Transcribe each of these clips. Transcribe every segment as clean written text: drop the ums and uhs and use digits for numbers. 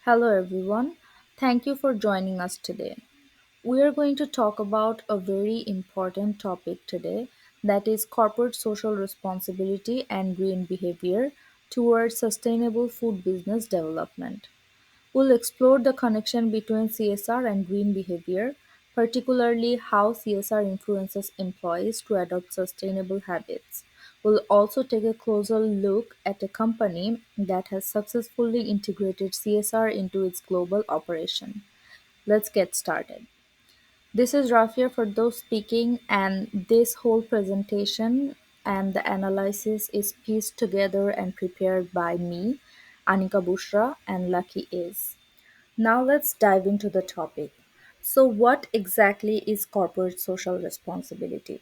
Hello, everyone. Thank you for joining us today. We are going to talk about a very important topic today, that is corporate social responsibility and green behavior towards sustainable food business development. We'll explore the connection between CSR and green behavior, particularly how CSR influences employees to adopt sustainable habits. We'll also take a closer look at a company that has successfully integrated CSR into its global operation. Let's get started. This is Rafia for those speaking, and this whole presentation and the analysis is pieced together and prepared by me, Anika Bushra, and Lucky is. Now let's dive into the topic. So, what exactly is corporate social responsibility?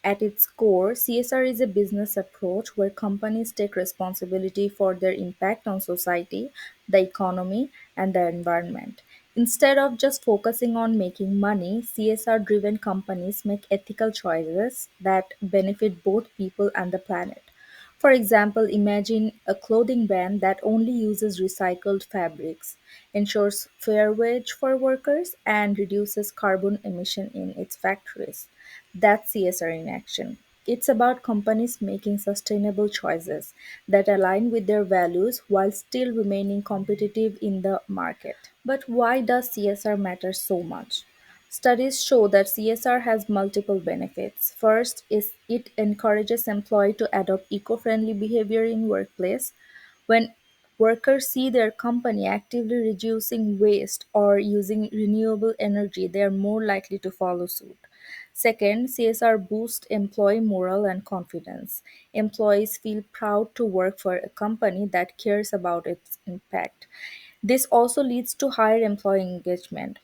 At its core, CSR is a business approach where companies take responsibility for their impact on society, the economy, and the environment. Instead of just focusing on making money, CSR driven companies make ethical choices that benefit both people and the planet. For example, imagine a clothing brand that only uses recycled fabrics, ensures fair wage for workers, and reduces carbon emission in its factories. That's CSR in action. It's about companies making sustainable choices that align with their values while still remaining competitive in the market. But why does CSR matter so much? Studies show that CSR has multiple benefits. First is it encourages employees to adopt eco-friendly behavior in workplace. When workers see their company actively reducing waste or using renewable energy, they are more likely to follow suit. Second, CSR boosts employee morale and confidence. Employees feel proud to work for a company that cares about its impact. This also leads to higher employee engagement.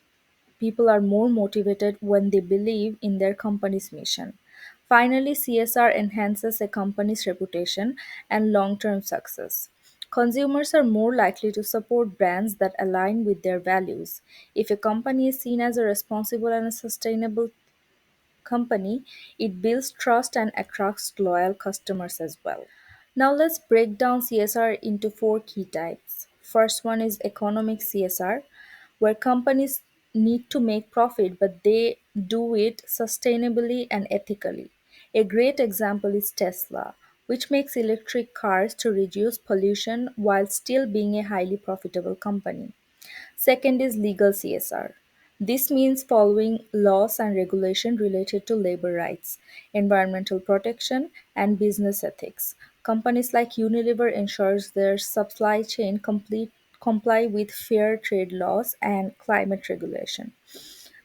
People are more motivated when they believe in their company's mission. Finally, CSR enhances a company's reputation and long term success. Consumers are more likely to support brands that align with their values. If a company is seen as a responsible and a sustainable company, it builds trust and attracts loyal customers as well. Now let's break down CSR into four key types. First one is economic CSR, where companies need to make profit but they do it sustainably and ethically. A great example is Tesla, which makes electric cars to reduce pollution while still being a highly profitable company. Second is legal CSR. This means following laws and regulation related to labor rights, environmental protection, and business ethics. Companies like Unilever ensures their supply chain comply with fair trade laws and climate regulation.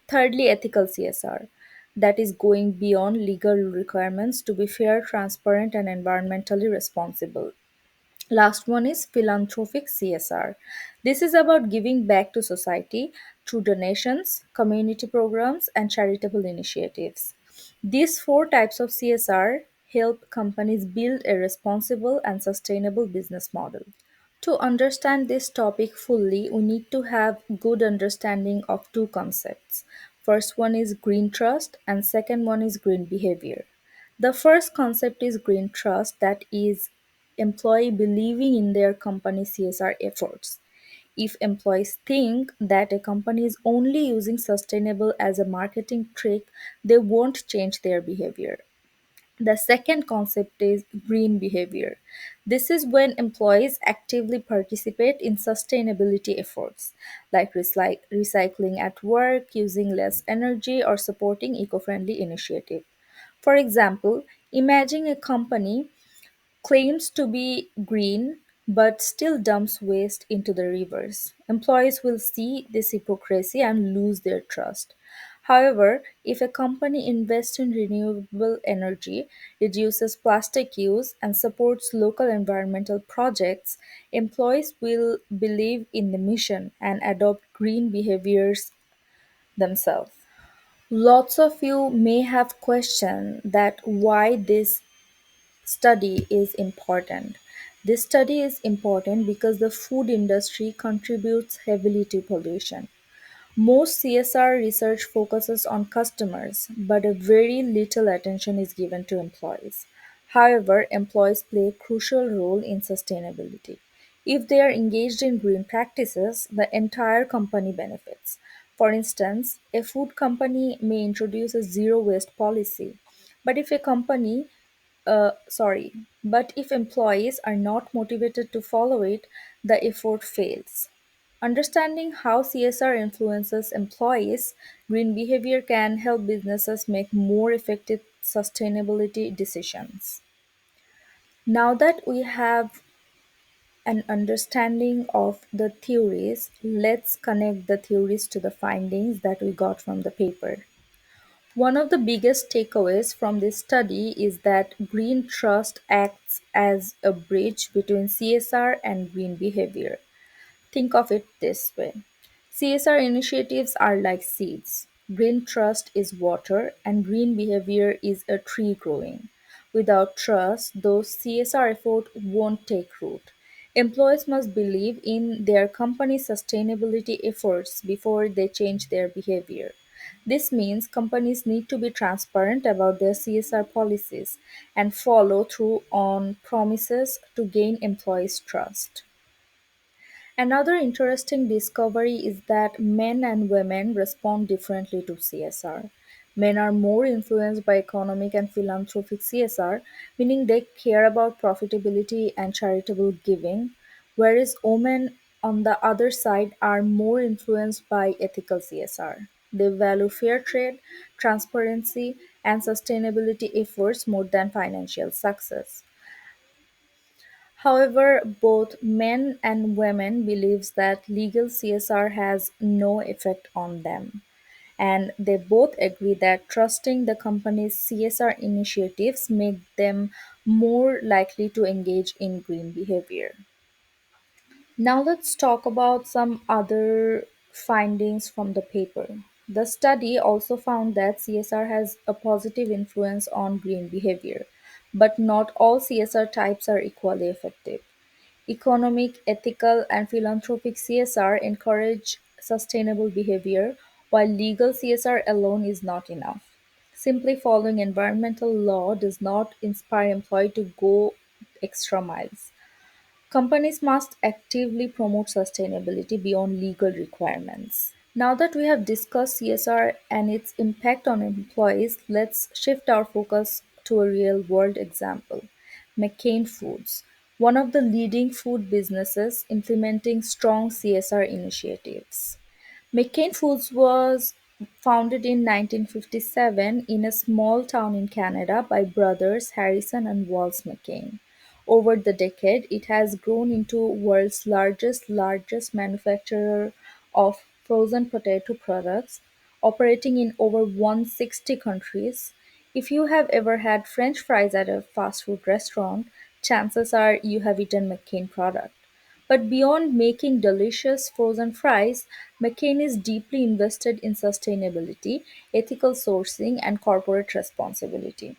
Thirdly, ethical CSR. That is going beyond legal requirements to be fair, transparent, and environmentally responsible. Last one is philanthropic CSR. This is about giving back to society through donations, community programs, and charitable initiatives. These four types of CSR help companies build a responsible and sustainable business model. To understand this topic fully, we need to have good understanding of two concepts. First one is green trust and second one is green behavior. The first concept is green trust, that is employee believing in their company's CSR efforts. If employees think that a company is only using sustainable as a marketing trick, they won't change their behavior. The second concept is green behavior. This is when employees actively participate in sustainability efforts, like recycling at work, using less energy, or supporting eco friendly initiatives. For example, imagine a company claims to be green but still dumps waste into the rivers. Employees will see this hypocrisy and lose their trust. However, if a company invests in renewable energy, reduces plastic use, and supports local environmental projects, employees will believe in the mission and adopt green behaviors themselves. Lots of you may have questioned that why this study is important. This study is important because the food industry contributes heavily to pollution. Most CSR research focuses on customers, but a very little attention is given to employees. However, employees play a crucial role in sustainability. If they are engaged in green practices, the entire company benefits. For instance, a food company may introduce a zero waste policy, but if a company sorry, but if employees are not motivated to follow it, the effort fails. Understanding how CSR influences employees, green behavior can help businesses make more effective sustainability decisions. Now that we have an understanding of the theories, let's connect the theories to the findings that we got from the paper. One of the biggest takeaways from this study is that green trust acts as a bridge between CSR and green behavior. Think of it this way: CSR initiatives are like seeds. Green trust is water, and green behavior is a tree growing. Without trust, those CSR efforts won't take root. Employees must believe in their company's sustainability efforts before they change their behavior. This means companies need to be transparent about their CSR policies and follow through on promises to gain employees' trust. Another interesting discovery is that men and women respond differently to CSR. Men are more influenced by economic and philanthropic CSR, meaning they care about profitability and charitable giving, whereas women, on the other side, are more influenced by ethical CSR. They value fair trade, transparency, and sustainability efforts more than financial success. However, both men and women believes that legal CSR has no effect on them, and they both agree that trusting the company's CSR initiatives make them more likely to engage in green behavior. Now let's talk about some other findings from the paper. The study also found that CSR has a positive influence on green behavior, but not all CSR types are equally effective. Economic, ethical, and philanthropic CSR encourage sustainable behavior, while legal CSR alone is not enough. Simply following environmental law does not inspire employees to go extra miles. Companies must actively promote sustainability beyond legal requirements. Now that we have discussed CSR and its impact on employees, let's shift our focus to a real world example: McCain Foods, one of the leading food businesses implementing strong CSR initiatives. McCain Foods was founded in 1957 in a small town in Canada by brothers Harrison and Walls McCain. Over the decade, it has grown into world's largest manufacturer of frozen potato products, operating in over 160 countries. If you have ever had French fries at a fast food restaurant, chances are you have eaten McCain product. But beyond making delicious frozen fries, McCain is deeply invested in sustainability, ethical sourcing, and corporate responsibility.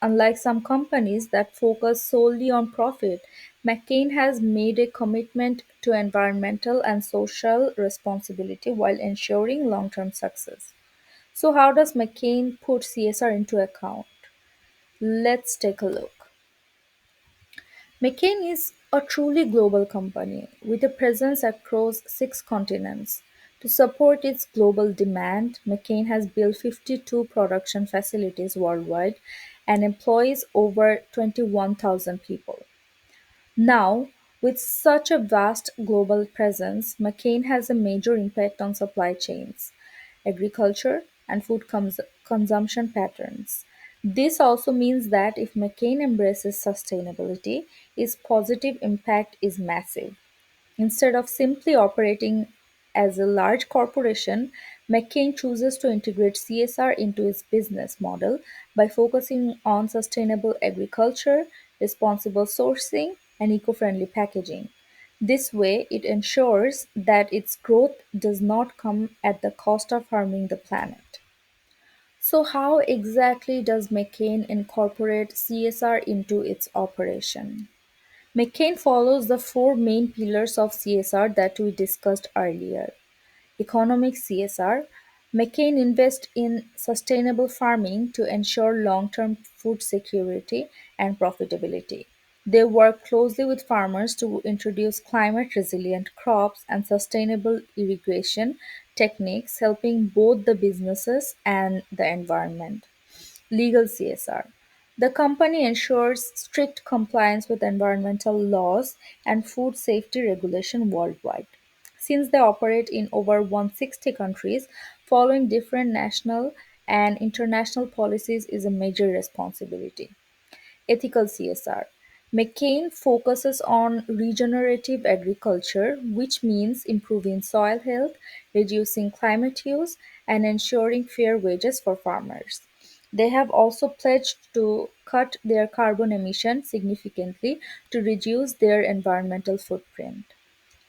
Unlike some companies that focus solely on profit, McCain has made a commitment to environmental and social responsibility while ensuring long term success. So, how does McCain put CSR into account? Let's take a look. McCain is a truly global company with a presence across six continents. To support its global demand, McCain has built 52 production facilities worldwide and employs over 21,000 people. Now, with such a vast global presence, McCain has a major impact on supply chains, agriculture, and food consumption patterns. This also means that if McCain embraces sustainability, its positive impact is massive. Instead of simply operating as a large corporation, McCain chooses to integrate CSR into its business model by focusing on sustainable agriculture, responsible sourcing, and eco friendly packaging. This way, it ensures that its growth does not come at the cost of harming the planet. So, how exactly does McCain incorporate CSR into its operation? McCain follows the four main pillars of CSR that we discussed earlier. Economic CSR: McCain invests in sustainable farming to ensure long term food security and profitability. They work closely with farmers to introduce climate resilient crops and sustainable irrigation techniques, helping both the businesses and the environment. Legal CSR. The company ensures strict compliance with environmental laws and food safety regulation worldwide. Since they operate in over 160 countries, following different national and international policies is a major responsibility. Ethical CSR. McCain focuses on regenerative agriculture, which means improving soil health, reducing climate use, and ensuring fair wages for farmers. They have also pledged to cut their carbon emissions significantly to reduce their environmental footprint.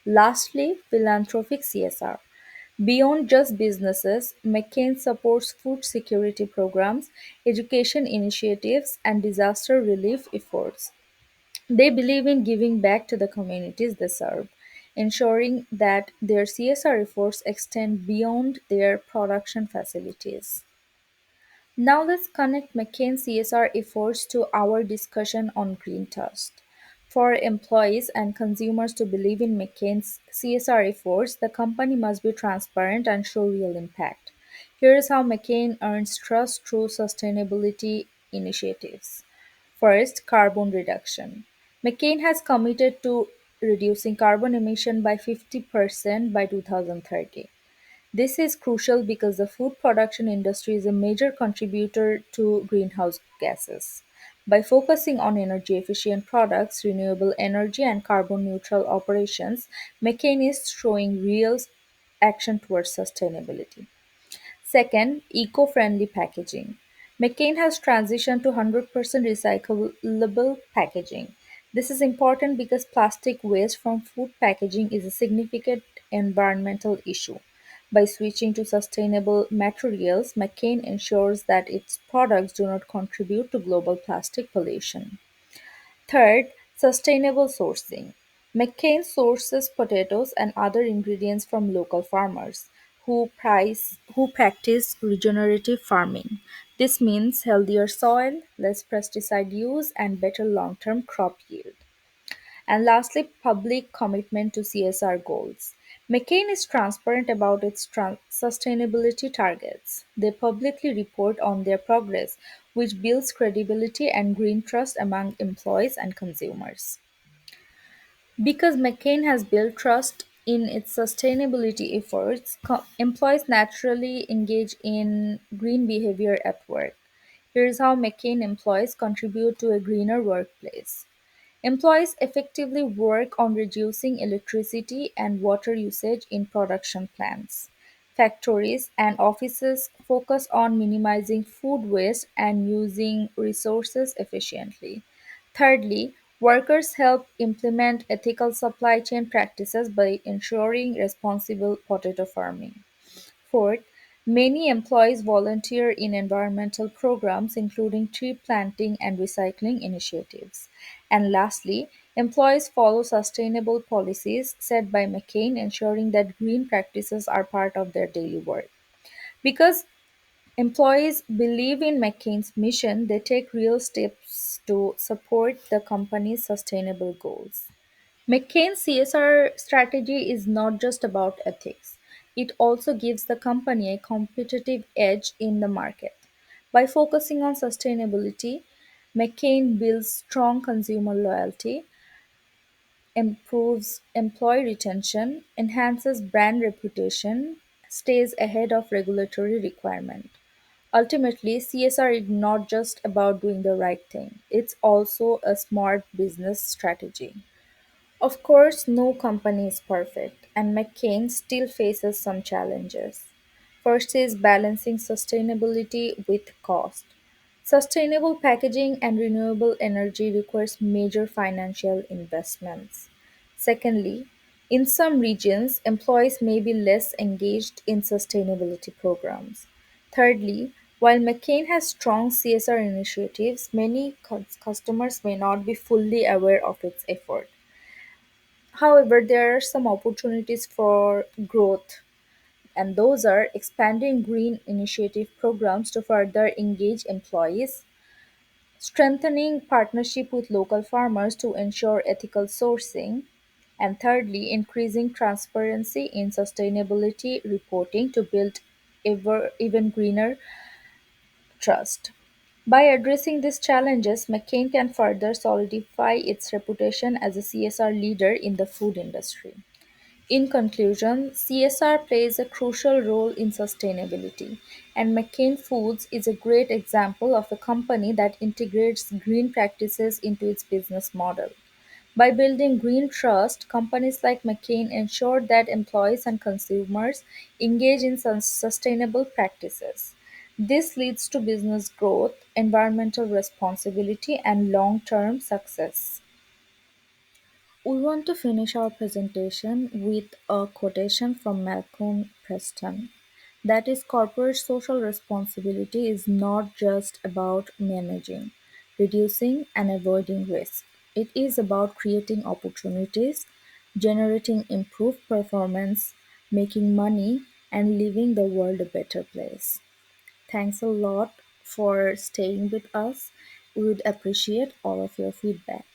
Lastly, philanthropic CSR. Beyond just businesses, McCain supports food security programs, education initiatives, and disaster relief efforts. They believe in giving back to the communities they serve, ensuring that their CSR efforts extend beyond their production facilities. Now let's connect McCain's CSR efforts to our discussion on green trust. For employees and consumers to believe in McCain's CSR efforts, the company must be transparent and show real impact. Here is how McCain earns trust through sustainability initiatives. First, carbon reduction. McCain has committed to reducing carbon emission by 50% by 2030. This is crucial because the food production industry is a major contributor to greenhouse gases. By focusing on energy efficient products, renewable energy, and carbon neutral operations, McCain is showing real action towards sustainability. Second, eco-friendly packaging. McCain has transitioned to 100% recyclable packaging. This is important because plastic waste from food packaging is a significant environmental issue. By switching to sustainable materials, McCain ensures that its products do not contribute to global plastic pollution. Third, sustainable sourcing. McCain sources potatoes and other ingredients from local farmers who practice regenerative farming. This means healthier soil, less pesticide use, and better long-term crop yield. And lastly, public commitment to CSR goals. McCain is transparent about its sustainability targets. They publicly report on their progress, which builds credibility and green trust among employees and consumers. Because McCain has built trust in its sustainability efforts, employees naturally engage in green behavior at work. Here's how McCain employees contribute to a greener workplace. Employees effectively work on reducing electricity and water usage in production plants. Factories and offices focus on minimizing food waste and using resources efficiently. Thirdly, workers help implement ethical supply chain practices by ensuring responsible potato farming. Fourth, many employees volunteer in environmental programs, including tree planting and recycling initiatives. And lastly, employees follow sustainable policies set by McCain, ensuring that green practices are part of their daily work. Because employees believe in McCain's mission, they take real steps to support the company's sustainable goals. McCain's CSR strategy is not just about ethics, it also gives the company a competitive edge in the market. By focusing on sustainability, McCain builds strong consumer loyalty, improves employee retention, enhances brand reputation, stays ahead of regulatory requirement. Ultimately, CSR is not just about doing the right thing, it's also a smart business strategy. Of course, no company is perfect, and McCain still faces some challenges. First is balancing sustainability with cost. Sustainable packaging and renewable energy requires major financial investments. Secondly, in some regions, employees may be less engaged in sustainability programs. Thirdly, while McCain has strong CSR initiatives, many customers may not be fully aware of its effort. However, there are some opportunities for growth, and those are expanding green initiative programs to further engage employees, strengthening partnership with local farmers to ensure ethical sourcing, and thirdly, increasing transparency in sustainability reporting to build even greener trust. By addressing these challenges, McCain can further solidify its reputation as a CSR leader in the food industry. In conclusion, CSR plays a crucial role in sustainability, and McCain Foods is a great example of a company that integrates green practices into its business model. By building green trust, companies like McCain ensure that employees and consumers engage in sustainable practices. This leads to business growth, environmental responsibility, and long term success. We want to finish our presentation with a quotation from Malcolm Preston. That is, corporate social responsibility is not just about managing, reducing, and avoiding risk. It is about creating opportunities, generating improved performance, making money, and leaving the world a better place. Thanks a lot for staying with us. We would appreciate all of your feedback.